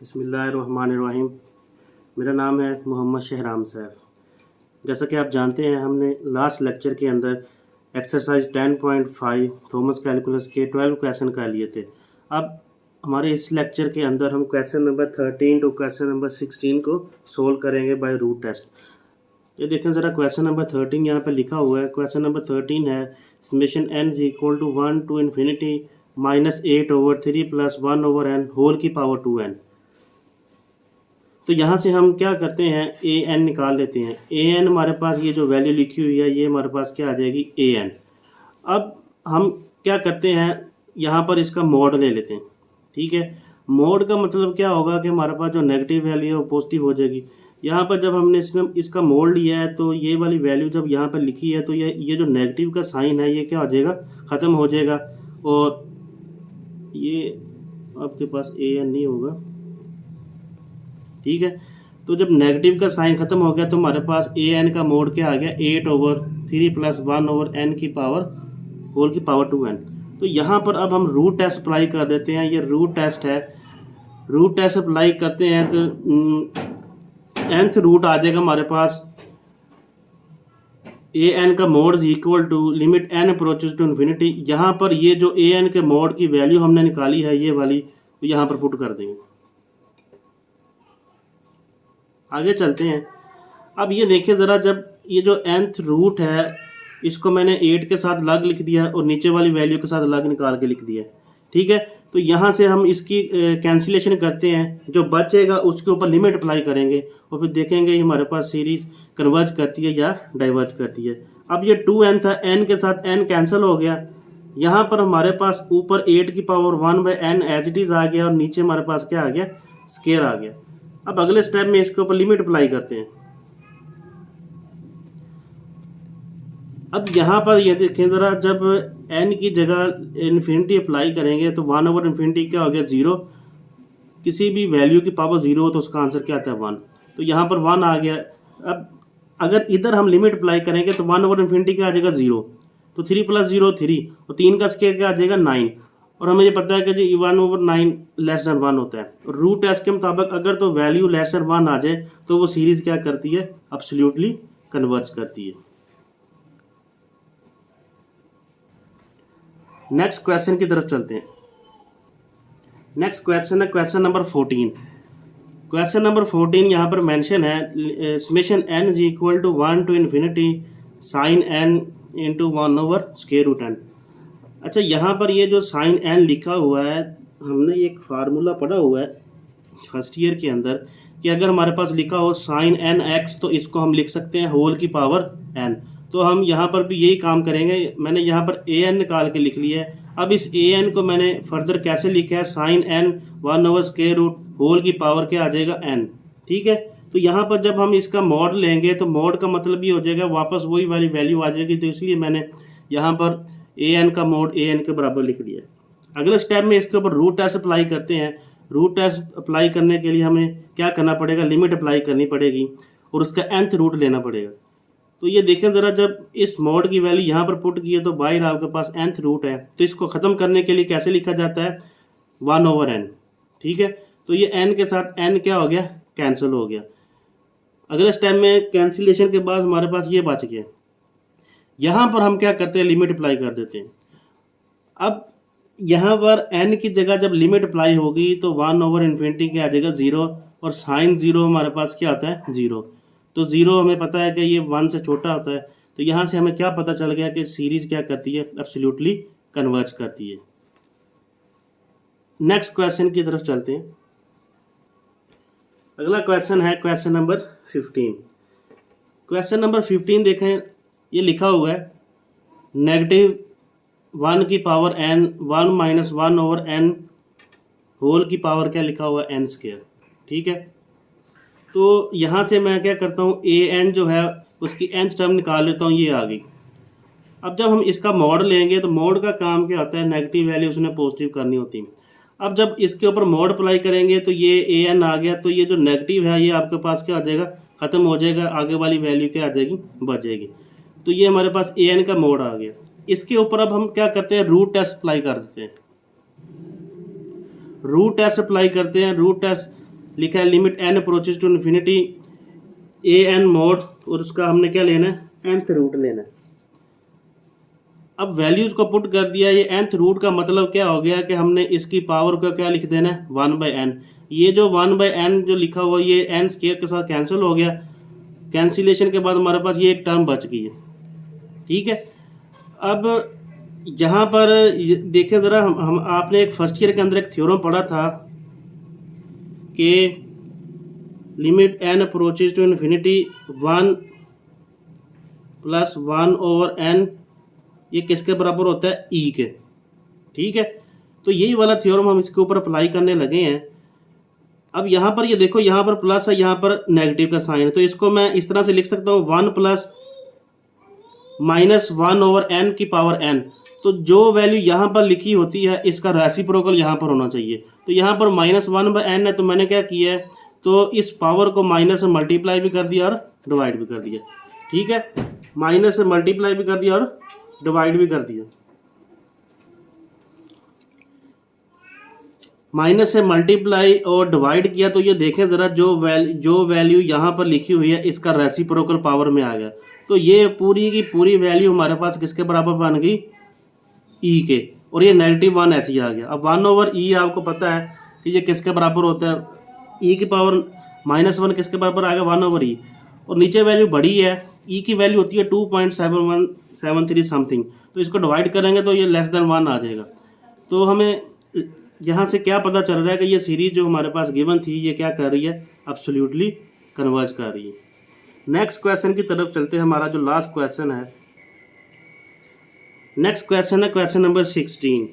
बिस्मिल्लाहिर्रहमानिर्रहीम। मेरा नाम है मोहम्मद शहराम सैफ। जैसा कि आप जानते हैं, हमने लास्ट लेक्चर के अंदर एक्सरसाइज 10.5 थॉमस कैलकुलस के 12 क्वेश्चन कर लिए थे। अब हमारे इस लेक्चर के अंदर हम question number 13 to question number 16 को सोल्व करेंगे बाय रूट टेस्ट। ये देखें ज़रा, क्वेश्चन नंबर 13 यहाँ पे लिखा हुआ है। क्वेश्चन नंबर 13 है summation n is equal to 1 to infinity -8/3 + 1/n whole की पावर 2n। तो यहाँ से हम क्या करते हैं, ए एन निकाल लेते हैं। ए एन हमारे पास ये जो वैल्यू लिखी हुई है, ये हमारे पास क्या आ जाएगी, ए एन। अब हम क्या करते हैं, यहाँ पर इसका मोड ले लेते हैं। ठीक है, मोड का मतलब क्या होगा कि हमारे पास जो नेगेटिव वैल्यू है वो पॉजिटिव हो जाएगी। यहाँ पर जब हमने इसका मोड लिया है तो ये वाली वैल्यू जब यहाँ पर लिखी है तो ये जो नेगेटिव का साइन है ये क्या हो जाएगा, ख़त्म हो जाएगा। और ये आपके पास ए एन नहीं होगा। ठीक है, तो जब नेगेटिव का साइन खत्म हो गया तो हमारे पास ए एन का मोड क्या आ गया, 8/3 + 1/n की पावर होल की पावर 2n। तो यहाँ पर अब हम रूट टेस्ट अप्लाई कर देते हैं। ये रूट टेस्ट है, रूट टेस्ट अप्लाई करते हैं तो nth रूट आ जाएगा हमारे पास। ए एन का mod is equal to limit n approaches to infinity. यहाँ पर ये जो ए एन के मोड की वैल्यू हमने निकाली है ये वाली, तो यहाँ पर पुट कर देंगे। आगे चलते हैं। अब ये देखिए ज़रा, जब ये जो nth रूट है इसको मैंने 8 के साथ लग लिख दिया और नीचे वाली वैल्यू के साथ लग निकाल के लिख दिया। ठीक है, तो यहाँ से हम इसकी कैंसिलेशन करते हैं। जो बचेगा उसके ऊपर लिमिट अप्लाई करेंगे और फिर देखेंगे हमारे पास सीरीज कन्वर्ज करती है या डाइवर्ज करती है। अब ये 2n था, n के साथ n कैंसिल हो गया। यहाँ पर हमारे पास ऊपर 8 की power 1/n as it is आ गया और नीचे हमारे पास क्या आ गया, स्केयर आ गया। अब अगले स्टेप में इसके ऊपर लिमिट अप्लाई करते हैं। अब यहाँ पर ये देखें ज़रा, जब n की जगह इन्फिनिटी अप्लाई करेंगे तो 1/∞ क्या हो गया, 0। किसी भी वैल्यू की पावर 0 हो तो उसका आंसर क्या आता है, 1। तो यहाँ पर 1 आ गया। अब अगर इधर हम लिमिट अप्लाई करेंगे तो 1/∞ क्या आ जाएगा, 0। तो 3 + 0 3 और 3 का स्क्वायर क्या आ जाएगा, 9। और हमें ये पता है कि जी 1/9 < 1 होता है। रूट टेस्ट के मुताबिक अगर तो वैल्यू < 1 आ जाए तो वो सीरीज क्या करती है, एब्सोल्युटली कन्वर्ज करती है। नेक्स्ट क्वेश्चन की तरफ चलते हैं। नेक्स्ट क्वेश्चन है क्वेश्चन नंबर 14। क्वेश्चन नंबर 14 यहाँ पर मेंशन है summation n is equal to 1 to infinity sin n into 1/√n। अच्छा, यहाँ पर ये जो साइन n लिखा हुआ है, हमने एक फार्मूला पढ़ा हुआ है फर्स्ट ईयर के अंदर कि अगर हमारे पास लिखा हो साइन nx तो इसको हम लिख सकते हैं होल की पावर n। तो हम यहाँ पर भी यही काम करेंगे। मैंने यहाँ पर ए एन निकाल के लिख लिया है। अब इस ए एन को मैंने फर्दर कैसे लिखा है, साइन n 1/√, होल की पावर क्या आ जाएगा, n। ठीक है, तो यहाँ पर जब हम इसका मॉड लेंगे तो मॉड का मतलब ये हो जाएगा वापस वही वाली वैल्यू आ जाएगी। तो इसलिए मैंने यहाँ पर ए एन का मोड ए एन के बराबर लिख दिया। अगले स्टेप में इसके ऊपर रूट टेस्ट अप्लाई करते हैं। रूट टेस्ट अप्लाई करने के लिए हमें क्या करना पड़ेगा, लिमिट अप्लाई करनी पड़ेगी और उसका nth रूट लेना पड़ेगा। तो ये देखें ज़रा, जब इस मोड की वैल्यू यहाँ पर पुट की है तो बाहर आपके पास nth रूट है। तो इसको ख़त्म करने के लिए कैसे लिखा जाता है, 1/n। ठीक है, तो ये n के साथ n क्या हो गया, कैंसिल हो गया। अगले स्टेप में कैंसिलेशन के बाद हमारे पास ये बच गया। यहाँ पर हम क्या करते हैं, लिमिट अप्लाई कर देते हैं। अब यहाँ पर n की जगह जब लिमिट अप्लाई होगी तो 1/∞ क्या आ जाएगा, 0। और साइन 0 हमारे पास क्या आता है, 0। तो 0 हमें पता है कि ये 1 से छोटा होता है। तो यहाँ से हमें क्या पता चल गया कि सीरीज क्या करती है, एब्सोल्युटली कन्वर्ज करती है। नेक्स्ट क्वेश्चन की तरफ चलते हैं। अगला क्वेश्चन है क्वेश्चन नंबर 15। क्वेश्चन नंबर 15 देखें, ये लिखा हुआ है -1 की पावर n 1 - 1/n होल की पावर क्या लिखा हुआ है, n²। ठीक है, तो यहाँ से मैं क्या करता हूँ, ए एन जो है उसकी nth टर्म निकाल लेता हूँ, ये आ गई। अब जब हम इसका मोड लेंगे तो मोड का काम क्या होता है, नेगेटिव वैल्यू उसने पॉजिटिव करनी होती है। अब जब इसके ऊपर मोड अप्लाई करेंगे तो ये ए एन आ गया। तो ये जो नेगेटिव है ये आपके पास क्या आ जाएगा, ख़त्म हो जाएगा। आगे वाली वैल्यू क्या आ जाएगी, बचेगी। तो ये हमारे पास ए एन का मोड आ गया। इसके ऊपर अब हम क्या करते हैं, रूट टेस्ट अप्लाई कर देते हैं। रूट टेस्ट अप्लाई करते हैं। रूट टेस्ट लिखा है limit n approaches to infinity a n mod, और उसका हमने क्या लेना है, nth रूट लेना है। अब वैल्यूज़ को पुट कर दिया, ये nth रूट का मतलब क्या हो गया कि हमने इसकी पावर को क्या लिख देना है, 1/n। ये जो 1/n जो लिखा हुआ ये n स्क्वायर के साथ कैंसिल हो गया, कैंसिलेशन के बाद हमारे पास ये एक टर्म बच गई है। ठीक है, अब यहाँ पर देखें ज़रा, हम आपने एक फर्स्ट ईयर के अंदर एक थ्योरम पढ़ा था कि limit n approaches to infinity 1 + 1/n ये किसके बराबर होता है, e के। ठीक है, तो यही वाला थ्योरम हम इसके ऊपर अप्लाई करने लगे हैं। अब यहाँ पर ये देखो, यहाँ पर प्लस है, यहाँ पर नेगेटिव का साइन है, तो इसको मैं इस तरह से लिख सकता हूँ 1 + -1/n की पावर n। तो जो वैल्यू यहाँ पर लिखी होती है इसका रेसिप्रोकल यहाँ पर होना चाहिए। तो यहाँ पर -1/n है, तो मैंने क्या किया है, तो इस पावर को माइनस से मल्टीप्लाई भी कर दिया और डिवाइड भी कर दिया। ठीक है, माइनस से मल्टीप्लाई भी कर दिया और डिवाइड भी कर दिया। माइनस से मल्टीप्लाई और डिवाइड किया, तो ये देखें ज़रा, जो वैल्यू यहाँ पर लिखी हुई है इसका रेसिप्रोकल पावर में आ गया। तो ये पूरी की पूरी वैल्यू हमारे पास किसके बराबर बन गई, ई के, और ये -1 ऐसे ही आ गया। अब 1/e आपको पता है कि ये किसके बराबर होता है, ई की पावर -1 किसके बराबर आ गया, 1/e। और नीचे वैल्यू बड़ी है, ई की वैल्यू होती है 2.7173 समथिंग, तो इसको डिवाइड करेंगे तो ये <1 आ जाएगा। तो हमें यहाँ से क्या पता चल रहा है कि ये सीरीज जो हमारे पास गिवन थी ये क्या कर रही है, एब्सोल्युटली कन्वर्ज कर रही है। नेक्स्ट क्वेश्चन की तरफ चलते हैं, हमारा जो लास्ट क्वेश्चन है। नेक्स्ट क्वेश्चन है क्वेश्चन नंबर 16।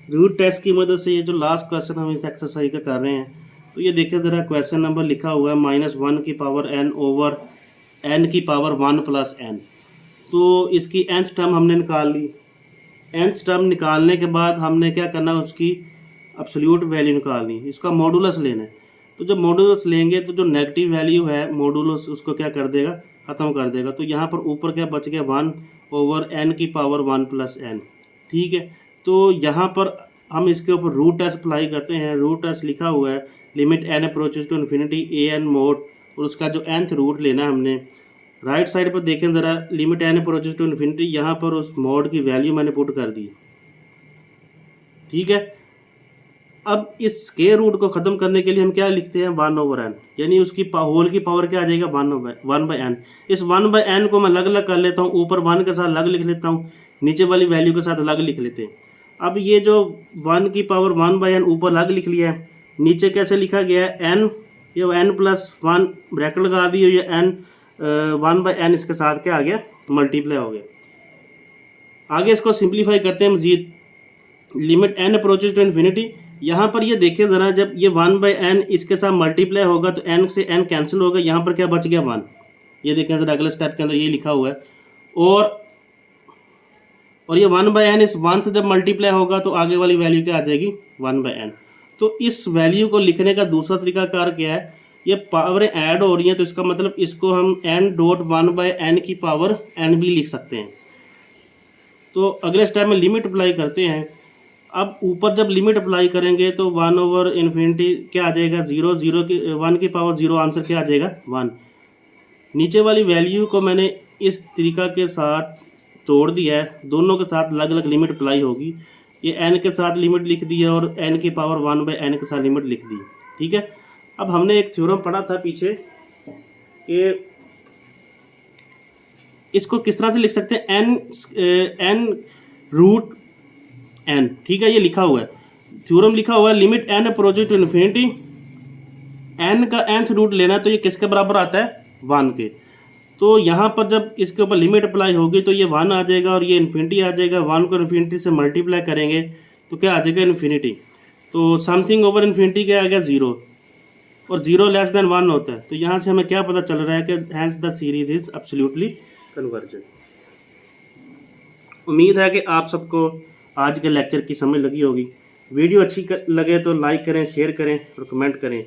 रूट टेस्ट की मदद से ये जो लास्ट क्वेश्चन हम इस एक्सरसाइज का कर रहे हैं, तो ये देखिए ज़रा, क्वेश्चन नंबर लिखा हुआ है -1 की पावर n ओवर n की पावर 1 + n। तो इसकी nth टर्म हमने निकाल ली। nth टर्म निकालने के बाद हमने क्या करना है, उसकी एब्सोल्यूट वैल्यू निकालनी, इसका मॉडुलस लेना है। तो जब मॉडुलस लेंगे तो जो नेगेटिव वैल्यू है मॉडुलस उसको क्या कर देगा, ख़त्म कर देगा। तो यहाँ पर ऊपर क्या बच गया, 1/n की पावर 1 + n। ठीक है, तो यहाँ पर हम इसके ऊपर रूट टेस्ट अप्लाई करते हैं। रूट टेस्ट लिखा हुआ है limit n approaches to infinity a n mod, और उसका जो nth रूट लेना है हमने। राइट साइड पर देखें ज़रा, limit n approaches to infinity, यहाँ पर उस मोड की वैल्यू मैंने पुट कर दी। ठीक है, अब इस स्क्वायर रूट को ख़त्म करने के लिए हम क्या लिखते हैं, 1/n, यानी उसकी होल की पावर क्या आ जाएगा, 1/n। इस 1/n को मैं अलग अलग कर लेता हूँ, ऊपर 1 के साथ अलग लिख लेता हूँ, नीचे वाली वैल्यू के साथ अलग लिख लेते हैं। अब ये जो 1 की पावर 1/n ऊपर अलग लिख लिया है, नीचे कैसे लिखा गया है, n, ये n+1 ब्रैकेट लगा दी, और ये n 1/n इसके साथ क्या आ गया, मल्टीप्लाई हो गया। आगे इसको सिंप्लीफाई करते हैं मजीद। Limit n approaches to infinity, यहाँ पर ये देखें ज़रा, जब ये 1/n इसके साथ मल्टीप्लाई होगा तो n से n कैंसिल होगा, यहाँ पर क्या बच गया, 1। ये देखें ज़रा, अगले स्टेप के अंदर ये लिखा हुआ है। और ये 1/n इस 1 से जब मल्टीप्लाई होगा तो आगे वाली वैल्यू क्या आ जाएगी, 1/n। तो इस वैल्यू को लिखने का दूसरा तरीकाकार क्या है, ये पावरें ऐड हो रही हैं, तो इसका मतलब इसको हम n.1/n की पावर n भी लिख सकते हैं। तो अगले स्टेप में लिमिट अप्लाई करते हैं। अब ऊपर जब लिमिट अप्लाई करेंगे तो 1/∞ क्या आ जाएगा, 0 की 1 की पावर 0, आंसर क्या आ जाएगा, 1। नीचे वाली वैल्यू को मैंने इस तरीका के साथ तोड़ दिया है, दोनों के साथ अलग अलग लिमिट अप्लाई होगी। ये n के साथ लिमिट लिख दी है और n की पावर 1/n के साथ लिमिट लिख दी। ठीक है, अब हमने एक थ्योरम पढ़ा था पीछे कि इसको किस तरह से लिख सकते हैं, n√n। ठीक है, ये लिखा हुआ है, थ्योरम लिखा हुआ है limit n approaches to infinity, n का nth रूट लेना, तो ये किसके बराबर आता है, 1 के। तो यहाँ पर जब इसके ऊपर लिमिट अप्लाई होगी तो ये 1 आ जाएगा और ये इन्फिनिटी आ जाएगा। 1 को इन्फिनिटी से मल्टीप्लाई करेंगे तो क्या आ जाएगा, इन्फिनिटी। तो समथिंग ओवर इन्फिनिटी क्या आ गया, 0, और 0 < 1 होता है। तो यहाँ से हमें क्या पता चल रहा है कि hence the series is absolutely convergent. उम्मीद है कि आप सबको आज के लेक्चर की समझ लगी होगी। वीडियो अच्छी लगे तो लाइक करें, शेयर करें और कमेंट करें।